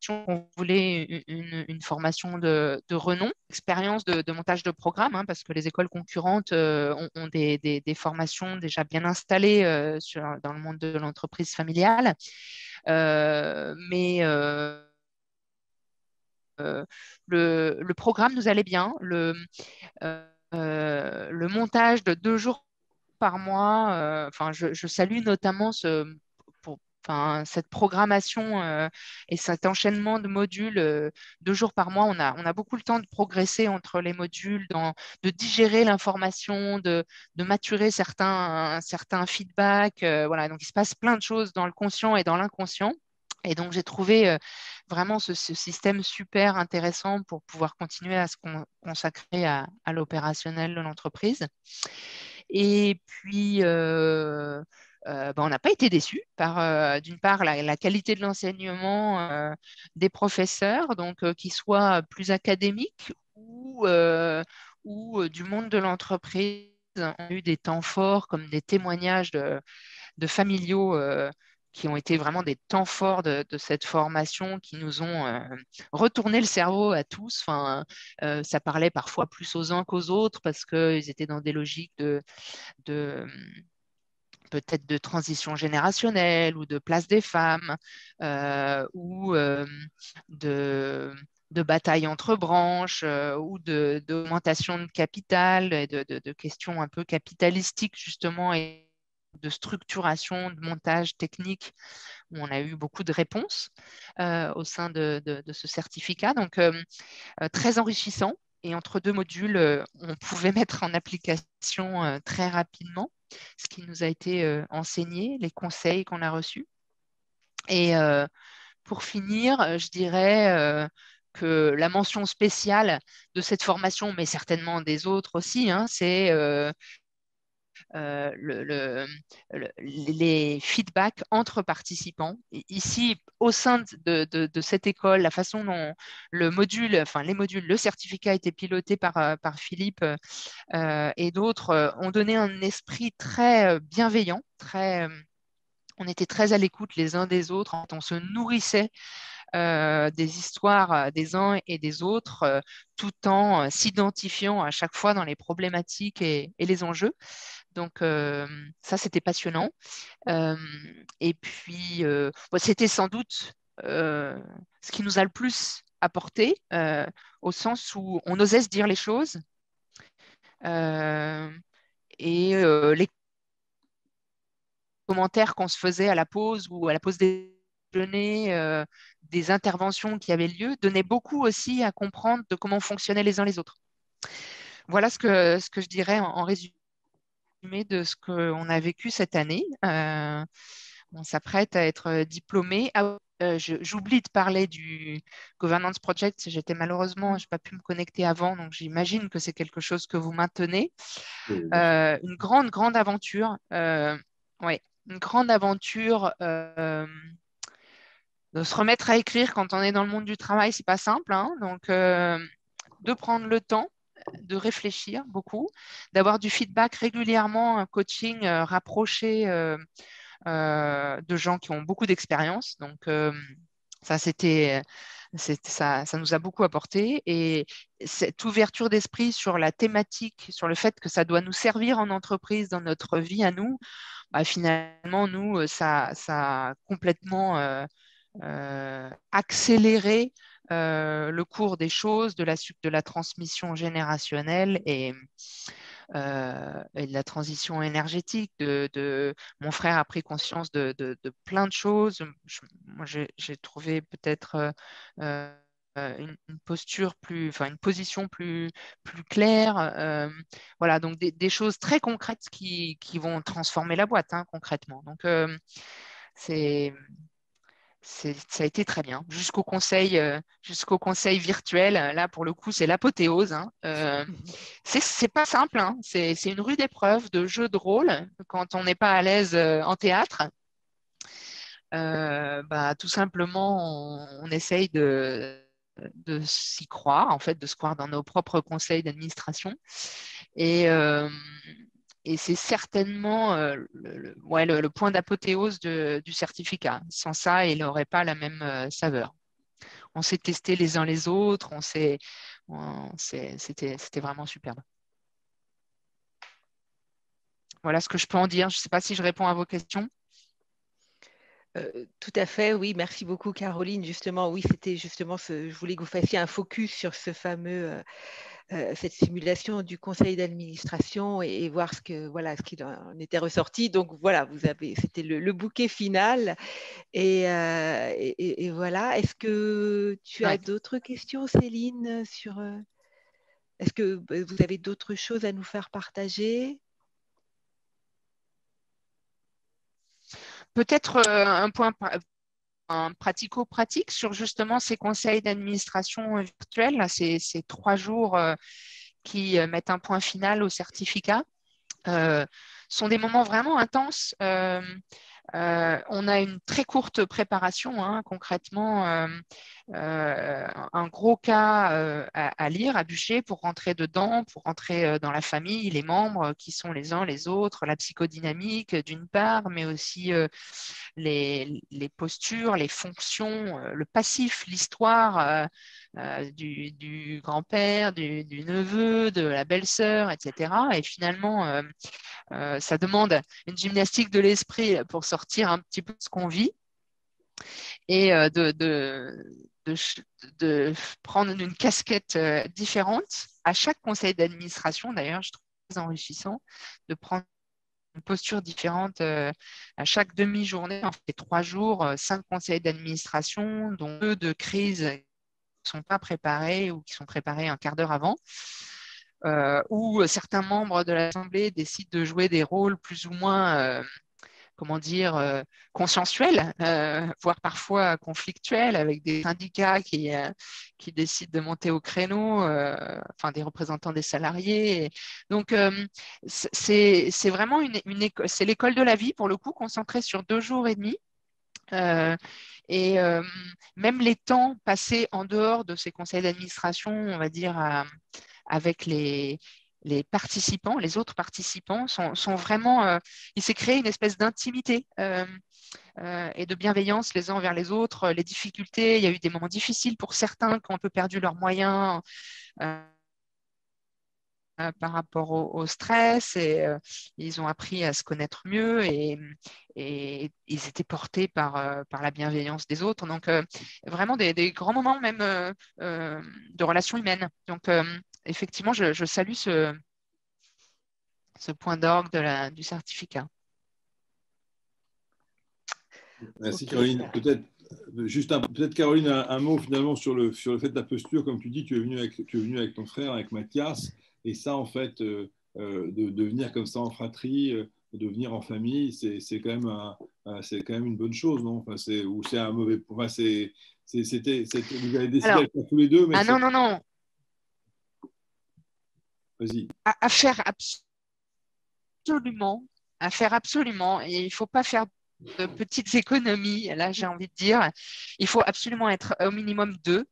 On voulait une formation de renom, expérience de montage de programme, hein, parce que les écoles concurrentes ont des formations déjà bien installées dans le monde de l'entreprise familiale. Mais le programme nous allait bien. Le montage de 2 jours par mois, je salue notamment cette programmation et cet enchaînement de modules 2 jours par mois. On a beaucoup le temps de progresser entre les modules, de digérer l'information, de maturer certains feedbacks. Voilà, donc il se passe plein de choses dans le conscient et dans l'inconscient. Et donc, j'ai trouvé vraiment ce système super intéressant pour pouvoir continuer à se consacrer à l'opérationnel de l'entreprise. Et puis, on n'a pas été déçus par, d'une part, la qualité de l'enseignement des professeurs, donc qu'ils soient plus académiques ou du monde de l'entreprise. On a eu des temps forts comme des témoignages de familiaux qui ont été vraiment des temps forts de cette formation, qui nous ont retourné le cerveau à tous. Enfin, ça parlait parfois plus aux uns qu'aux autres parce qu'ils étaient dans des logiques de peut-être de transition générationnelle ou de place des femmes ou de bataille entre branches ou d'augmentation de capital et de questions un peu capitalistiques justement et de structuration, de montage technique où on a eu beaucoup de réponses au sein de ce certificat. Donc, très enrichissant. Et entre 2 modules, on pouvait mettre en application très rapidement ce qui nous a été enseigné, les conseils qu'on a reçus. Et pour finir, je dirais que la mention spéciale de cette formation, mais certainement des autres aussi, hein, c'est les feedbacks entre participants. Ici, au sein de cette école, la façon dont les modules, le certificat a été piloté par Philippe et d'autres ont donné un esprit très bienveillant, très On était très à l'écoute les uns des autres, on se nourrissait des histoires des uns et des autres, tout en s'identifiant à chaque fois dans les problématiques et les enjeux. Donc, ça, c'était passionnant. Et puis, c'était sans doute ce qui nous a le plus apporté, au sens où on osait se dire les choses. Les commentaires qu'on se faisait à la pause ou à la pause déjeuner, des interventions qui avaient lieu, donnaient beaucoup aussi à comprendre de comment on fonctionnait les uns les autres. Voilà ce que je dirais en résumé de ce qu'on a vécu cette année. On s'apprête à être diplômé. J'oublie de parler du Governance Project. Je n'ai pas pu me connecter avant, donc j'imagine que c'est quelque chose que vous maintenez. Oui, Une grande aventure. Ouais, une grande aventure. De se remettre à écrire quand on est dans le monde du travail, c'est pas simple, hein. Donc, de prendre le temps de réfléchir beaucoup, d'avoir du feedback régulièrement, un coaching rapproché de gens qui ont beaucoup d'expérience. Donc, ça, ça nous a beaucoup apporté. Et cette ouverture d'esprit sur la thématique, sur le fait que ça doit nous servir en entreprise dans notre vie à nous, bah, finalement, nous, ça a complètement accélérer le cours des choses, de la transmission générationnelle et de la transition énergétique. Mon frère a pris conscience de plein de choses. Moi, j'ai trouvé peut-être une posture une position plus claire. Voilà, donc des choses très concrètes qui vont transformer la boîte, hein, concrètement. Donc, c'est ça a été très bien. Jusqu'au conseil virtuel, là, pour le coup, c'est l'apothéose, hein. C'est pas simple, hein. C'est une rude épreuve de jeu de rôle quand on n'est pas à l'aise en théâtre. Tout simplement, on essaye de s'y croire, en fait, de se croire dans nos propres conseils d'administration. Et c'est certainement le point d'apothéose du certificat. Sans ça, il n'aurait pas la même saveur. On s'est testé les uns les autres, c'était vraiment superbe. Voilà ce que je peux en dire. Je ne sais pas si je réponds à vos questions. Tout à fait, oui, merci beaucoup Caroline. Justement, oui, c'était justement je voulais que vous fassiez un focus sur cette simulation du conseil d'administration et voir ce qu'il en était ressorti. Donc voilà, c'était le bouquet final. Et voilà, est-ce que tu as d'autres questions, Céline, est-ce que vous avez d'autres choses à nous faire partager? Peut-être un point pratico-pratique sur justement ces conseils d'administration virtuels, ces 3 jours qui mettent un point final au certificat. Sont des moments vraiment intenses. On a une très courte préparation, hein, concrètement, un gros cas à lire, à bûcher pour rentrer dedans, pour rentrer dans la famille, les membres qui sont les uns les autres, la psychodynamique d'une part, mais aussi les postures, les fonctions, le passif, l'histoire du grand-père, du neveu, de la belle-sœur, etc. Et finalement, ça demande une gymnastique de l'esprit pour sortir un petit peu de ce qu'on vit et de prendre une casquette différente à chaque conseil d'administration. D'ailleurs, je trouve très enrichissant de prendre une posture différente à chaque demi-journée. On fait 3 jours, 5 conseils d'administration, dont 2 de crise qui ne sont pas préparés ou qui sont préparés un quart d'heure avant. Où certains membres de l'Assemblée décident de jouer des rôles plus ou moins, consensuels, voire parfois conflictuels, avec des syndicats qui décident de monter au créneau, des représentants des salariés. Donc, c'est vraiment c'est l'école de la vie, pour le coup, concentrée sur 2 jours et demi. Même les temps passés en dehors de ces conseils d'administration, on va dire, avec les les participants, les autres participants sont vraiment… il s'est créé une espèce d'intimité et de bienveillance les uns envers les autres. Les difficultés, il y a eu des moments difficiles pour certains qui ont un peu perdu leurs moyens par rapport au stress et ils ont appris à se connaître mieux et ils étaient portés par la bienveillance des autres. Donc, vraiment des grands moments même de relations humaines. Donc, effectivement, je salue ce point d'orgue du certificat. Merci Caroline. Peut-être Caroline, un mot finalement sur le fait de la posture. Comme tu dis, tu es venu avec ton frère, avec Mathias, et ça en fait, de venir comme ça en fratrie, de venir en famille, c'est quand même une bonne chose, non? Enfin, ou c'est un mauvais. Enfin, vous avez décidé avec tous les deux, mais non. Vas-y. À faire absolument. Et il ne faut pas faire de petites économies. Là, j'ai envie de dire, il faut absolument être au minimum deux,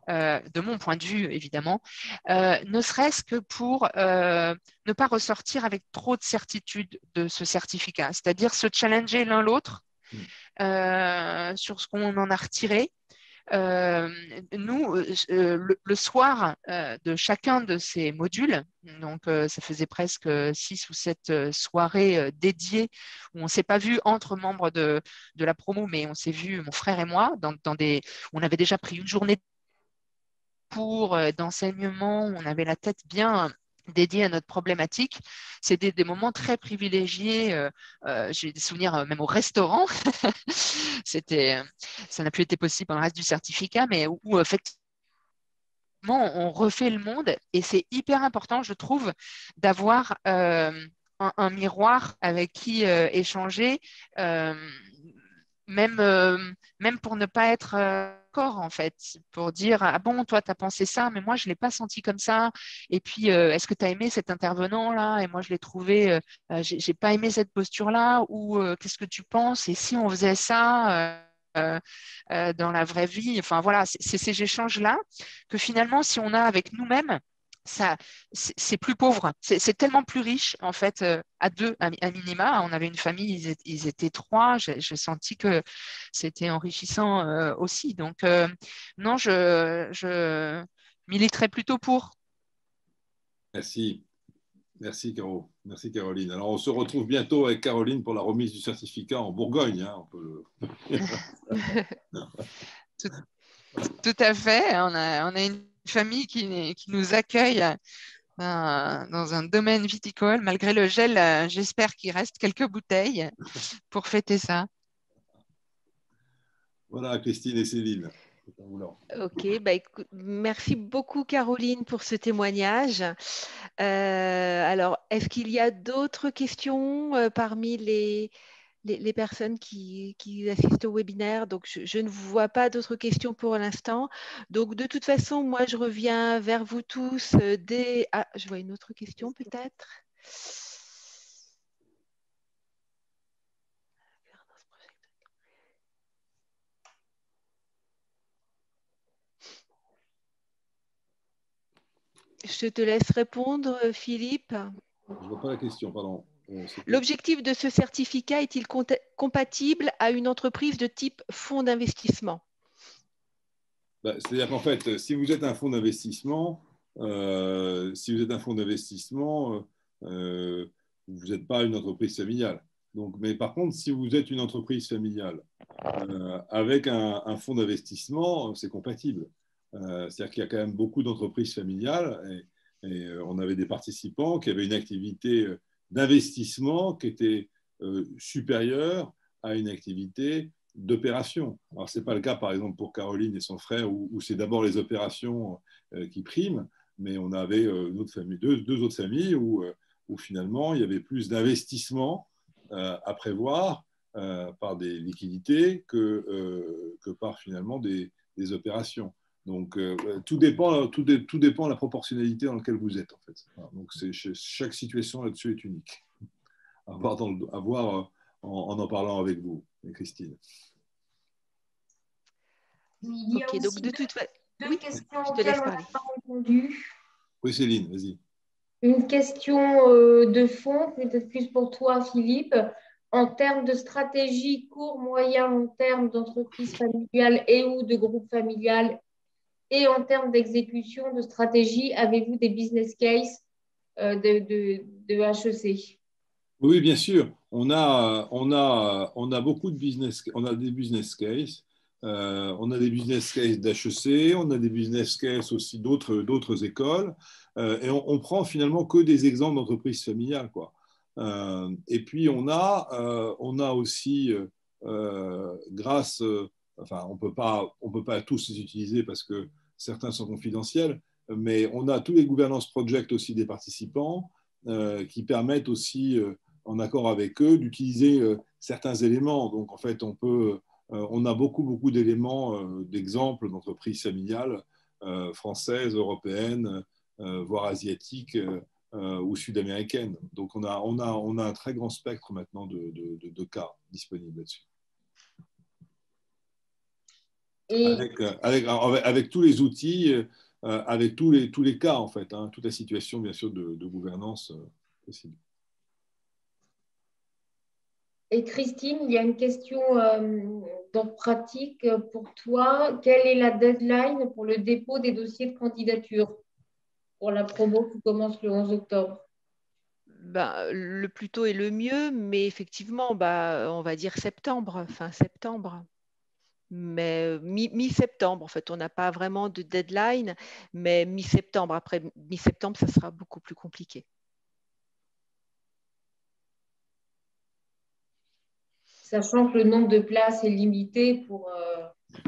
de mon point de vue, évidemment, ne serait-ce que pour ne pas ressortir avec trop de certitude de ce certificat, c'est-à-dire se challenger l'un l'autre sur ce qu'on en a retiré. Nous, le soir de chacun de ces modules, donc ça faisait presque 6 ou 7 soirées dédiées où on ne s'est pas vu entre membres de la promo, mais on s'est vu, mon frère et moi, on avait déjà pris une journée cours d'enseignement, on avait la tête bien dédiée à notre problématique. C'est des moments très privilégiés. J'ai des souvenirs même au restaurant. Ça n'a plus été possible pendant le reste du certificat, mais où effectivement, on refait le monde et c'est hyper important, je trouve, d'avoir un miroir avec qui échanger, même pour ne pas être d'accord, en fait, pour dire ah bon, toi, tu as pensé ça, mais moi, je ne l'ai pas senti comme ça. Et puis, est-ce que tu as aimé cet intervenant-là? Et moi, je l'ai trouvé, j'ai pas aimé cette posture-là, ou qu'est-ce que tu penses? Et si on faisait ça dans la vraie vie? Enfin, voilà, c'est ces échanges-là que finalement, si on a avec nous-mêmes, ça, c'est plus pauvre. C'est tellement plus riche, en fait, à deux, à minima. On avait une famille, ils étaient trois. J'ai senti que c'était enrichissant aussi. Donc, non, je militerais plutôt pour. Merci. Merci, Caro. Merci, Caroline. Alors, on se retrouve bientôt avec Caroline pour la remise du certificat en Bourgogne. Hein, Tout à fait. On a une famille qui nous accueille dans un domaine viticole. Malgré le gel, j'espère qu'il reste quelques bouteilles pour fêter ça. Voilà, Christine et Céline. Ok, bah écoute, merci beaucoup Caroline pour ce témoignage. Alors, est-ce qu'il y a d'autres questions parmi les personnes qui assistent au webinaire? Donc, je ne vois pas d'autres questions pour l'instant. Donc, de toute façon, moi, je reviens vers vous tous dès… Ah, je vois une autre question peut-être. Je te laisse répondre, Philippe. Je ne vois pas la question, pardon. L'objectif de ce certificat est-il compatible à une entreprise de type fonds d'investissement? C'est-à-dire qu'en fait, si vous êtes un fonds d'investissement, vous n'êtes pas une entreprise familiale. Donc, mais par contre, si vous êtes une entreprise familiale avec un fonds d'investissement, c'est compatible. C'est-à-dire qu'il y a quand même beaucoup d'entreprises familiales et on avait des participants qui avaient une activité d'investissement qui était supérieure à une activité d'opération. Alors, ce n'est pas le cas, par exemple, pour Caroline et son frère, où c'est d'abord les opérations qui priment, mais on avait deux autres familles où finalement, il y avait plus d'investissement à prévoir par des liquidités que par finalement des opérations. Donc, tout dépend de la proportionnalité dans laquelle vous êtes, en fait. Donc, chaque situation là-dessus est unique. À voir en parlant avec vous, Christine. Il y a aussi donc de toute façon, deux oui, questions je te auxquelles laisse on n'a parler. pas répondu. Oui, Céline, vas-y. Une question de fond, peut-être plus pour toi, Philippe. En termes de stratégie court, moyen, long terme d'entreprise familiale et ou de groupe familial, et en termes d'exécution de stratégie, avez-vous des business cases de HEC? Oui, bien sûr. On a beaucoup de business, on a des business cases. On a des business cases d'HEC, on a des business cases aussi d'autres écoles. Et on prend finalement que des exemples d'entreprises familiales, quoi. Et puis on a aussi, grâce, enfin, on peut pas tous les utiliser parce que certains sont confidentiels, mais on a tous les governance projects aussi des participants qui permettent aussi en accord avec eux, d'utiliser certains éléments. Donc, en fait, on a beaucoup d'éléments, d'exemples d'entreprises familiales françaises, européennes, voire asiatiques ou sud-américaines. Donc, on a un très grand spectre maintenant de cas disponibles là-dessus. Et Avec tous les outils, avec tous les cas, en fait, hein, toute la situation, bien sûr, de gouvernance possible. Et Christine, il y a une question dans pratique pour toi. Quelle est la deadline pour le dépôt des dossiers de candidature pour la promo qui commence le 11 octobre? Ben, le plus tôt est le mieux, mais effectivement, on va dire septembre, fin septembre. Mais mi-septembre, en fait, on n'a pas vraiment de deadline, mais mi-septembre. Après mi-septembre, ça sera beaucoup plus compliqué. Sachant que le nombre de places est limité pour…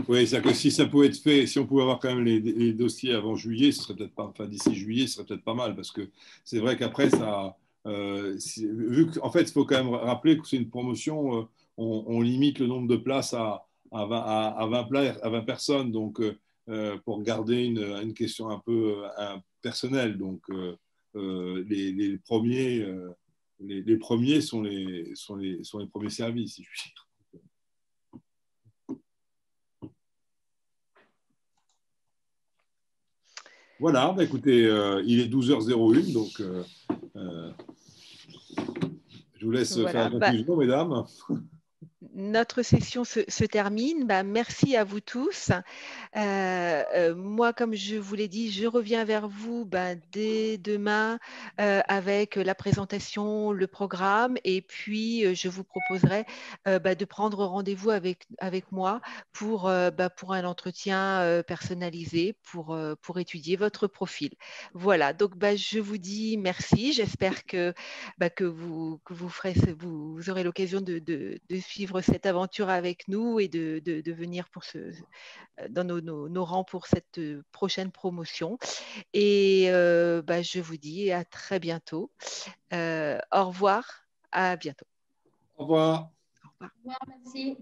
Oui, c'est-à-dire que si ça pouvait être fait, si on pouvait avoir quand même les dossiers avant juillet, ce serait peut-être pas, enfin d'ici juillet, ce serait peut-être pas mal, parce que c'est vrai qu'après ça, vu qu'en fait, il faut quand même rappeler que c'est une promotion, on limite le nombre de places à 20, à 20 personnes, donc pour garder une question un peu personnelle, donc les premiers, les premiers sont les premiers services, si je puis dire. Voilà, bah écoutez, il est 12h01, donc je vous laisse faire la conclusion, mesdames. Notre session se termine. Merci à vous tous. Moi, comme je vous l'ai dit, je reviens vers vous dès demain avec la présentation, le programme, et puis je vous proposerai de prendre rendez-vous avec moi pour un entretien personnalisé pour étudier votre profil. Voilà, donc je vous dis merci. J'espère que vous aurez l'occasion de suivre cette aventure avec nous et de venir dans nos rangs pour cette prochaine promotion. Et je vous dis à très bientôt. Au revoir, à bientôt. Au revoir. Au revoir, merci.